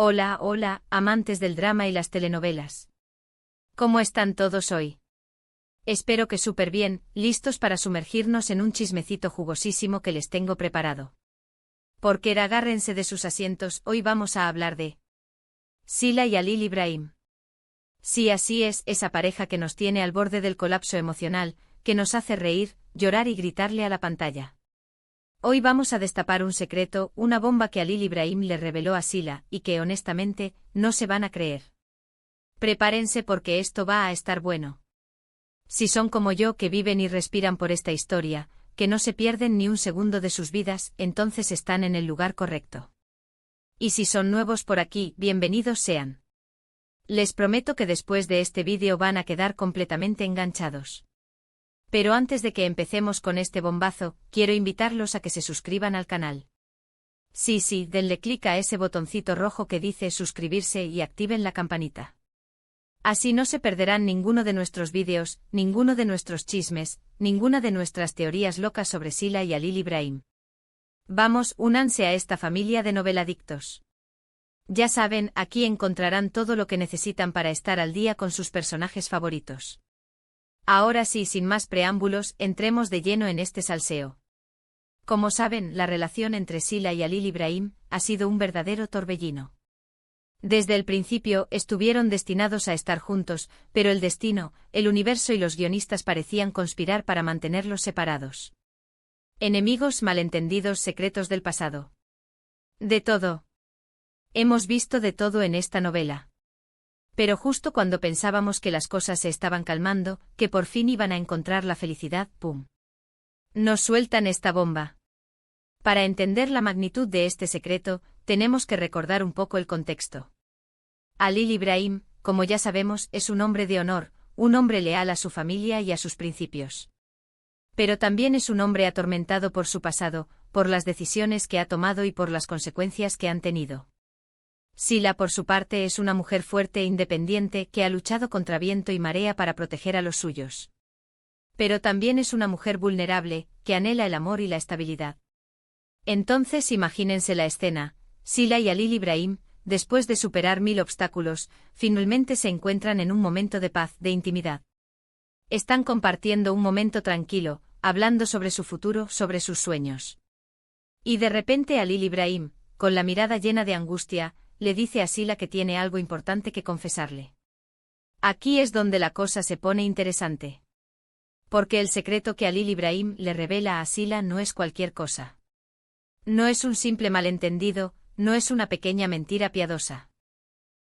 Hola, hola, amantes del drama y las telenovelas. ¿Cómo están todos hoy? Espero que súper bien, listos para sumergirnos en un chismecito jugosísimo que les tengo preparado. Porque agárrense de sus asientos, hoy vamos a hablar de Sila y Halil Ibrahim. Sí, así es, esa pareja que nos tiene al borde del colapso emocional, que nos hace reír, llorar y gritarle a la pantalla. Hoy vamos a destapar un secreto, una bomba que Halil Ibrahim le reveló a Sila, y que honestamente, no se van a creer. Prepárense porque esto va a estar bueno. Si son como yo que viven y respiran por esta historia, que no se pierden ni un segundo de sus vidas, entonces están en el lugar correcto. Y si son nuevos por aquí, bienvenidos sean. Les prometo que después de este vídeo van a quedar completamente enganchados. Pero antes de que empecemos con este bombazo, quiero invitarlos a que se suscriban al canal. Sí, denle clic a ese botoncito rojo que dice suscribirse y activen la campanita. Así no se perderán ninguno de nuestros vídeos, ninguno de nuestros chismes, ninguna de nuestras teorías locas sobre Sila y Halil Ibrahim. Vamos, únanse a esta familia de noveladictos. Ya saben, aquí encontrarán todo lo que necesitan para estar al día con sus personajes favoritos. Ahora sí, sin más preámbulos, entremos de lleno en este salseo. Como saben, la relación entre Sila y Halil Ibrahim ha sido un verdadero torbellino. Desde el principio estuvieron destinados a estar juntos, pero el destino, el universo y los guionistas parecían conspirar para mantenerlos separados. Enemigos, malentendidos, secretos del pasado. De todo. Hemos visto de todo en esta novela. Pero justo cuando pensábamos que las cosas se estaban calmando, que por fin iban a encontrar la felicidad, ¡pum! Nos sueltan esta bomba. Para entender la magnitud de este secreto, tenemos que recordar un poco el contexto. Halil Ibrahim, como ya sabemos, es un hombre de honor, un hombre leal a su familia y a sus principios. Pero también es un hombre atormentado por su pasado, por las decisiones que ha tomado y por las consecuencias que han tenido. Sila, por su parte, es una mujer fuerte e independiente que ha luchado contra viento y marea para proteger a los suyos. Pero también es una mujer vulnerable, que anhela el amor y la estabilidad. Entonces imagínense la escena: Sila y Halil Ibrahim, después de superar 1000 obstáculos, finalmente se encuentran en un momento de paz, de intimidad. Están compartiendo un momento tranquilo, hablando sobre su futuro, sobre sus sueños. Y de repente Halil Ibrahim, con la mirada llena de angustia, le dice a Sila que tiene algo importante que confesarle. Aquí es donde la cosa se pone interesante. Porque el secreto que Halil Ibrahim le revela a Sila no es cualquier cosa. No es un simple malentendido, no es una pequeña mentira piadosa.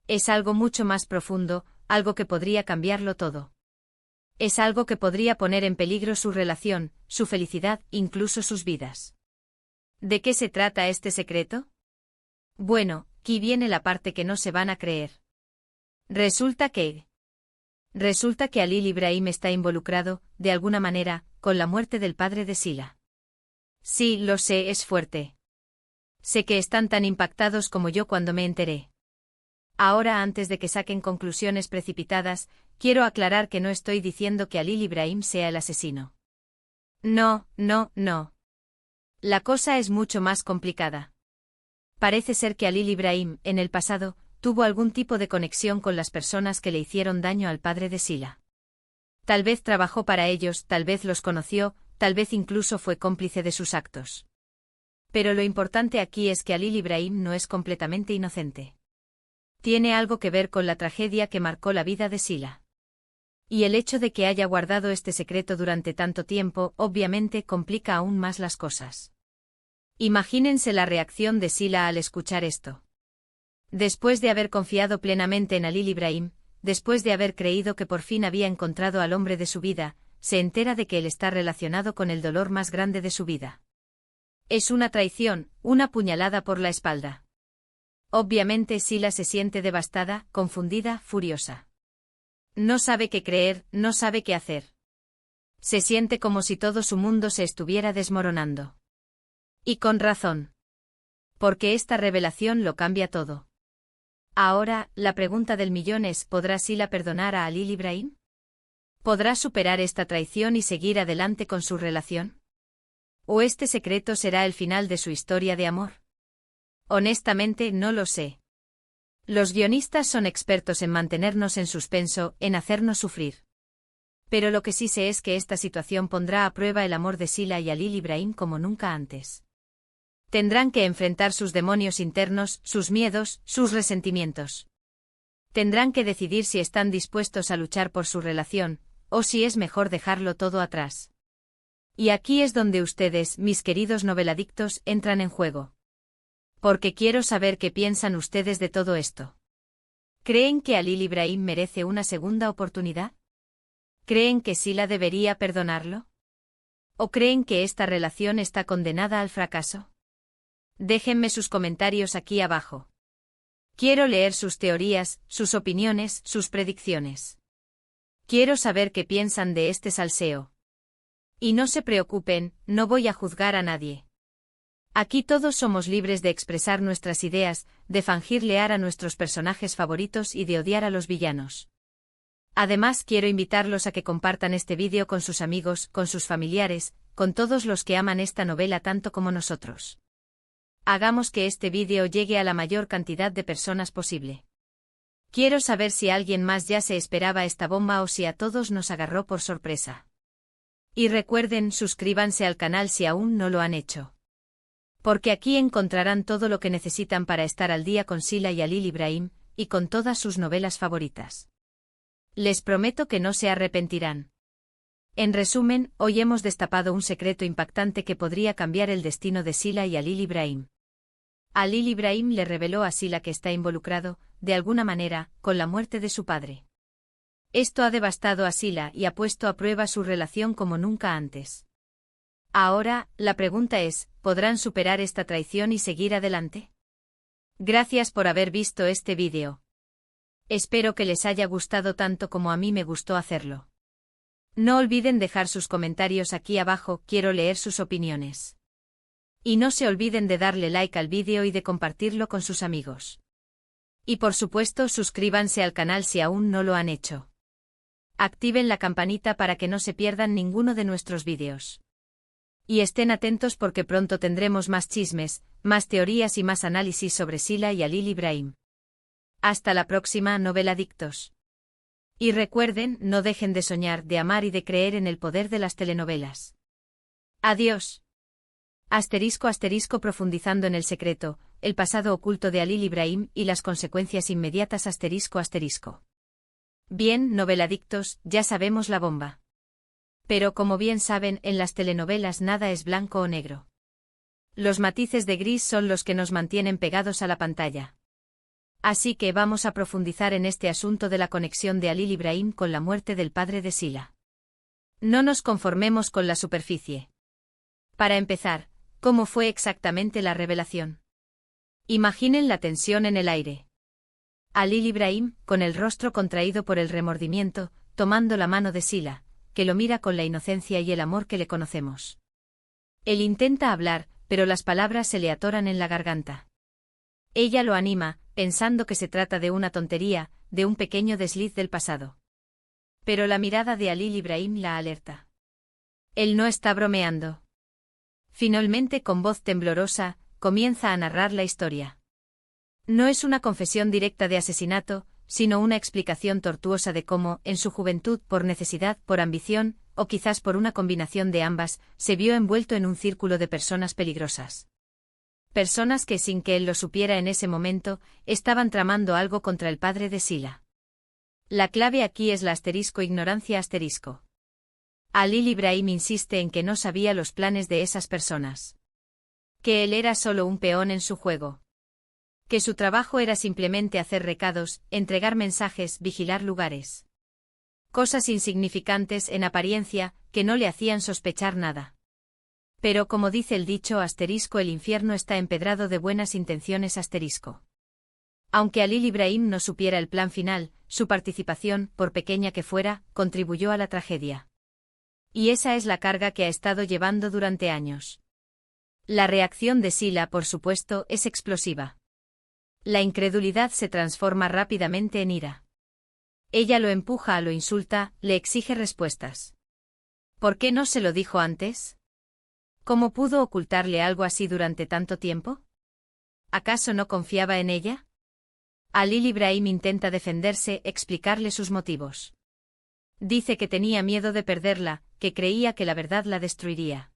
Es algo mucho más profundo, algo que podría cambiarlo todo. Es algo que podría poner en peligro su relación, su felicidad, incluso sus vidas. ¿De qué se trata este secreto? Bueno, aquí viene la parte que no se van a creer. Resulta que Halil Ibrahim está involucrado, de alguna manera, con la muerte del padre de Sila. Sí, lo sé, es fuerte. Sé que están tan impactados como yo cuando me enteré. Ahora, antes de que saquen conclusiones precipitadas, quiero aclarar que no estoy diciendo que Halil Ibrahim sea el asesino. No. La cosa es mucho más complicada. Parece ser que Halil Ibrahim, en el pasado, tuvo algún tipo de conexión con las personas que le hicieron daño al padre de Sila. Tal vez trabajó para ellos, tal vez los conoció, tal vez incluso fue cómplice de sus actos. Pero lo importante aquí es que Halil Ibrahim no es completamente inocente. Tiene algo que ver con la tragedia que marcó la vida de Sila. Y el hecho de que haya guardado este secreto durante tanto tiempo, obviamente, complica aún más las cosas. Imagínense la reacción de Sila al escuchar esto. Después de haber confiado plenamente en Halil Ibrahim, después de haber creído que por fin había encontrado al hombre de su vida, se entera de que él está relacionado con el dolor más grande de su vida. Es una traición, una puñalada por la espalda. Obviamente Sila se siente devastada, confundida, furiosa. No sabe qué creer, no sabe qué hacer. Se siente como si todo su mundo se estuviera desmoronando. Y con razón. Porque esta revelación lo cambia todo. Ahora, la pregunta del millón es: ¿podrá Sila perdonar a Halil Ibrahim? ¿Podrá superar esta traición y seguir adelante con su relación? ¿O este secreto será el final de su historia de amor? Honestamente, no lo sé. Los guionistas son expertos en mantenernos en suspenso, en hacernos sufrir. Pero lo que sí sé es que esta situación pondrá a prueba el amor de Sila y Halil Ibrahim como nunca antes. Tendrán que enfrentar sus demonios internos, sus miedos, sus resentimientos. Tendrán que decidir si están dispuestos a luchar por su relación, o si es mejor dejarlo todo atrás. Y aquí es donde ustedes, mis queridos noveladictos, entran en juego. Porque quiero saber qué piensan ustedes de todo esto. ¿Creen que Halil Ibrahim merece una segunda oportunidad? ¿Creen que Sila debería perdonarlo? ¿O creen que esta relación está condenada al fracaso? Déjenme sus comentarios aquí abajo. Quiero leer sus teorías, sus opiniones, sus predicciones. Quiero saber qué piensan de este salseo. Y no se preocupen, no voy a juzgar a nadie. Aquí todos somos libres de expresar nuestras ideas, de fingirlear a nuestros personajes favoritos y de odiar a los villanos. Además quiero invitarlos a que compartan este vídeo con sus amigos, con sus familiares, con todos los que aman esta novela tanto como nosotros. Hagamos que este vídeo llegue a la mayor cantidad de personas posible. Quiero saber si alguien más ya se esperaba esta bomba o si a todos nos agarró por sorpresa. Y recuerden, suscríbanse al canal si aún no lo han hecho. Porque aquí encontrarán todo lo que necesitan para estar al día con Sila y Halil Ibrahim, y con todas sus novelas favoritas. Les prometo que no se arrepentirán. En resumen, hoy hemos destapado un secreto impactante que podría cambiar el destino de Sila y Halil Ibrahim. Halil Ibrahim le reveló a Sila que está involucrado, de alguna manera, con la muerte de su padre. Esto ha devastado a Sila y ha puesto a prueba su relación como nunca antes. Ahora, la pregunta es, ¿podrán superar esta traición y seguir adelante? Gracias por haber visto este vídeo. Espero que les haya gustado tanto como a mí me gustó hacerlo. No olviden dejar sus comentarios aquí abajo, quiero leer sus opiniones. Y no se olviden de darle like al vídeo y de compartirlo con sus amigos. Y por supuesto suscríbanse al canal si aún no lo han hecho. Activen la campanita para que no se pierdan ninguno de nuestros vídeos. Y estén atentos porque pronto tendremos más chismes, más teorías y más análisis sobre Sila y Halil Ibrahim. Hasta la próxima, noveladictos. Y recuerden, no dejen de soñar, de amar y de creer en el poder de las telenovelas. Adiós. *** profundizando en el secreto, el pasado oculto de Halil Ibrahim y las consecuencias inmediatas ***. Bien, noveladictos, ya sabemos la bomba. Pero como bien saben, en las telenovelas nada es blanco o negro. Los matices de gris son los que nos mantienen pegados a la pantalla. Así que vamos a profundizar en este asunto de la conexión de Halil Ibrahim con la muerte del padre de Sila. No nos conformemos con la superficie. Para empezar, ¿cómo fue exactamente la revelación? Imaginen la tensión en el aire. Halil Ibrahim, con el rostro contraído por el remordimiento, tomando la mano de Sila, que lo mira con la inocencia y el amor que le conocemos. Él intenta hablar, pero las palabras se le atoran en la garganta. Ella lo anima, pensando que se trata de una tontería, de un pequeño desliz del pasado. Pero la mirada de Halil Ibrahim la alerta. Él no está bromeando. Finalmente, con voz temblorosa, comienza a narrar la historia. No es una confesión directa de asesinato, sino una explicación tortuosa de cómo, en su juventud, por necesidad, por ambición, o quizás por una combinación de ambas, se vio envuelto en un círculo de personas peligrosas. Personas que, sin que él lo supiera en ese momento, estaban tramando algo contra el padre de Sila. La clave aquí es la *ignorancia*. Halil Ibrahim insiste en que no sabía los planes de esas personas. Que él era solo un peón en su juego. Que su trabajo era simplemente hacer recados, entregar mensajes, vigilar lugares. Cosas insignificantes en apariencia, que no le hacían sospechar nada. Pero como dice el dicho *, el infierno está empedrado de buenas intenciones *. Aunque Halil Ibrahim no supiera el plan final, su participación, por pequeña que fuera, contribuyó a la tragedia. Y esa es la carga que ha estado llevando durante años. La reacción de Sila, por supuesto, es explosiva. La incredulidad se transforma rápidamente en ira. Ella lo empuja, lo insulta, le exige respuestas. ¿Por qué no se lo dijo antes? ¿Cómo pudo ocultarle algo así durante tanto tiempo? ¿Acaso no confiaba en ella? Alil Ibrahim intenta defenderse, explicarle sus motivos. Dice que tenía miedo de perderla, que creía que la verdad la destruiría.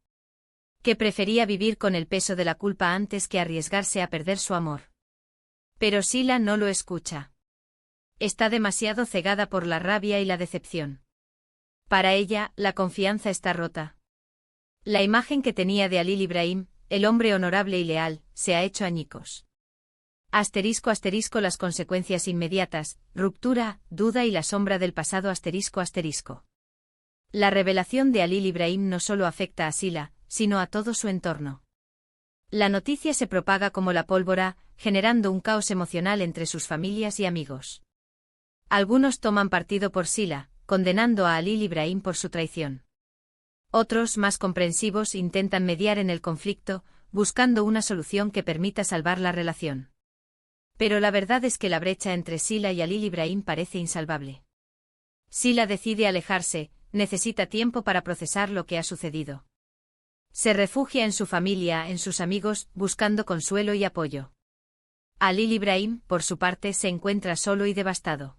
Que prefería vivir con el peso de la culpa antes que arriesgarse a perder su amor. Pero Sila no lo escucha. Está demasiado cegada por la rabia y la decepción. Para ella, la confianza está rota. La imagen que tenía de Alil Ibrahim, el hombre honorable y leal, se ha hecho añicos. Asterisco asterisco las consecuencias inmediatas, ruptura, duda y la sombra del pasado asterisco asterisco. La revelación de Alil Ibrahim no solo afecta a Sila, sino a todo su entorno. La noticia se propaga como la pólvora, generando un caos emocional entre sus familias y amigos. Algunos toman partido por Sila, condenando a Alil Ibrahim por su traición. Otros, más comprensivos, intentan mediar en el conflicto, buscando una solución que permita salvar la relación. Pero la verdad es que la brecha entre Sila y Alil Ibrahim parece insalvable. Sila decide alejarse, necesita tiempo para procesar lo que ha sucedido. Se refugia en su familia, en sus amigos, buscando consuelo y apoyo. Alil Ibrahim, por su parte, se encuentra solo y devastado.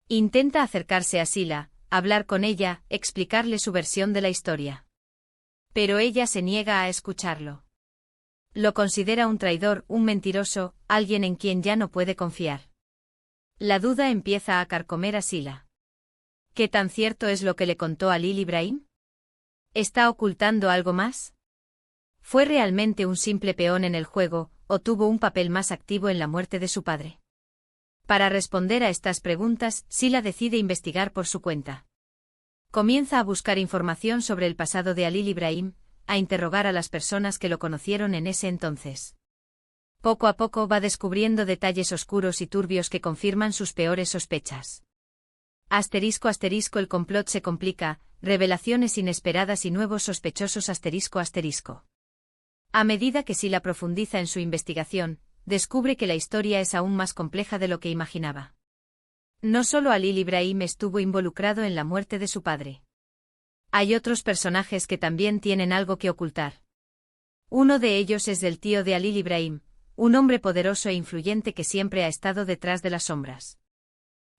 Intenta acercarse a Sila, hablar con ella, explicarle su versión de la historia. Pero ella se niega a escucharlo. Lo considera un traidor, un mentiroso, alguien en quien ya no puede confiar. La duda empieza a carcomer a Sila. ¿Qué tan cierto es lo que le contó Alil Ibrahim? ¿Está ocultando algo más? ¿Fue realmente un simple peón en el juego, o tuvo un papel más activo en la muerte de su padre? Para responder a estas preguntas, Sila decide investigar por su cuenta. Comienza a buscar información sobre el pasado de Alil Ibrahim, a interrogar a las personas que lo conocieron en ese entonces. Poco a poco va descubriendo detalles oscuros y turbios que confirman sus peores sospechas. Asterisco asterisco el complot se complica, revelaciones inesperadas y nuevos sospechosos asterisco asterisco. A medida que Sila profundiza en su investigación, descubre que la historia es aún más compleja de lo que imaginaba. No solo Alil Ibrahim estuvo involucrado en la muerte de su padre. Hay otros personajes que también tienen algo que ocultar. Uno de ellos es el tío de Alil Ibrahim, un hombre poderoso e influyente que siempre ha estado detrás de las sombras.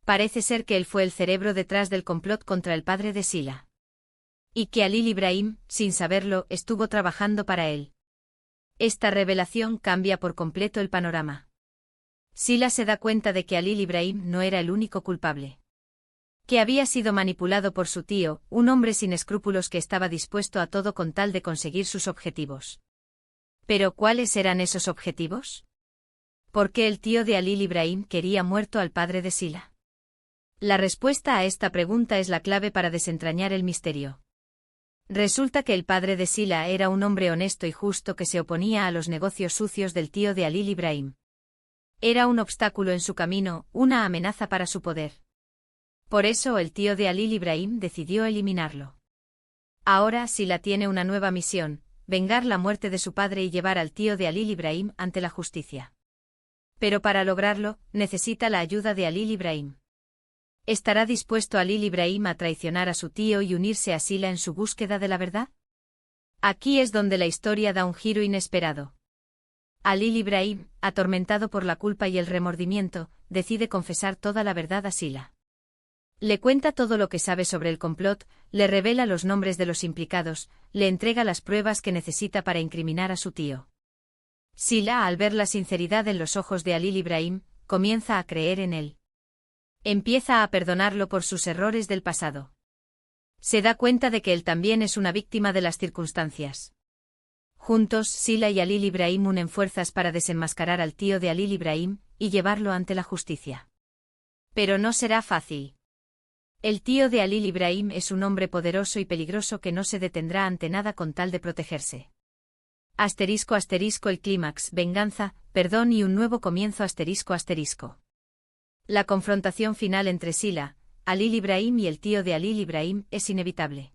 Parece ser que él fue el cerebro detrás del complot contra el padre de Sila. Y que Alil Ibrahim, sin saberlo, estuvo trabajando para él. Esta revelación cambia por completo el panorama. Sila se da cuenta de que Alil Ibrahim no era el único culpable. Que había sido manipulado por su tío, un hombre sin escrúpulos que estaba dispuesto a todo con tal de conseguir sus objetivos. ¿Pero cuáles eran esos objetivos? ¿Por qué el tío de Alil Ibrahim quería muerto al padre de Sila? La respuesta a esta pregunta es la clave para desentrañar el misterio. Resulta que el padre de Sila era un hombre honesto y justo que se oponía a los negocios sucios del tío de Alil Ibrahim. Era un obstáculo en su camino, una amenaza para su poder. Por eso el tío de Alil Ibrahim decidió eliminarlo. Ahora Sila tiene una nueva misión, vengar la muerte de su padre y llevar al tío de Alil Ibrahim ante la justicia. Pero para lograrlo, necesita la ayuda de Alil Ibrahim. ¿Estará dispuesto Alil Ibrahim a traicionar a su tío y unirse a Sila en su búsqueda de la verdad? Aquí es donde la historia da un giro inesperado. Alil Ibrahim, atormentado por la culpa y el remordimiento, decide confesar toda la verdad a Sila. Le cuenta todo lo que sabe sobre el complot, le revela los nombres de los implicados, le entrega las pruebas que necesita para incriminar a su tío. Sila, al ver la sinceridad en los ojos de Alil Ibrahim, comienza a creer en él. Empieza a perdonarlo por sus errores del pasado. Se da cuenta de que él también es una víctima de las circunstancias. Juntos, Sila y Alil Ibrahim unen fuerzas para desenmascarar al tío de Alil Ibrahim y llevarlo ante la justicia. Pero no será fácil. El tío de Alil Ibrahim es un hombre poderoso y peligroso que no se detendrá ante nada con tal de protegerse. Asterisco asterisco el clímax, venganza, perdón y un nuevo comienzo asterisco asterisco. La confrontación final entre Sila, Alil Ibrahim y el tío de Alil Ibrahim es inevitable.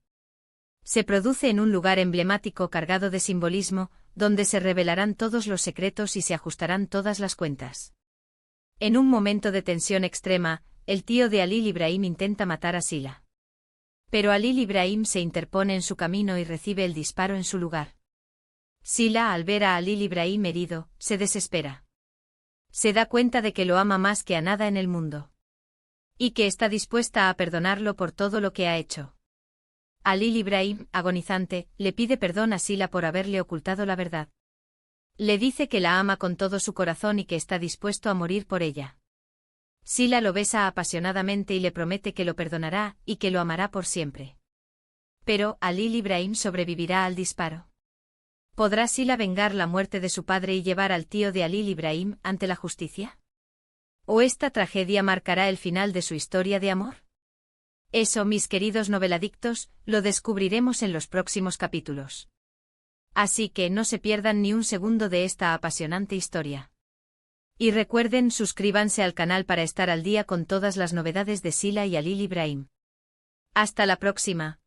Se produce en un lugar emblemático cargado de simbolismo, donde se revelarán todos los secretos y se ajustarán todas las cuentas. En un momento de tensión extrema, el tío de Alil Ibrahim intenta matar a Sila. Pero Alil Ibrahim se interpone en su camino y recibe el disparo en su lugar. Sila, al ver a Alil Ibrahim herido, se desespera. Se da cuenta de que lo ama más que a nada en el mundo. Y que está dispuesta a perdonarlo por todo lo que ha hecho. Halil Ibrahim, agonizante, le pide perdón a Sila por haberle ocultado la verdad. Le dice que la ama con todo su corazón y que está dispuesto a morir por ella. Sila lo besa apasionadamente y le promete que lo perdonará y que lo amará por siempre. Pero, Halil Ibrahim sobrevivirá al disparo. ¿Podrá Sila vengar la muerte de su padre y llevar al tío de Halil Ibrahim ante la justicia? ¿O esta tragedia marcará el final de su historia de amor? Eso, mis queridos noveladictos, lo descubriremos en los próximos capítulos. Así que no se pierdan ni un segundo de esta apasionante historia. Y recuerden, suscríbanse al canal para estar al día con todas las novedades de Sila y Halil Ibrahim. Hasta la próxima.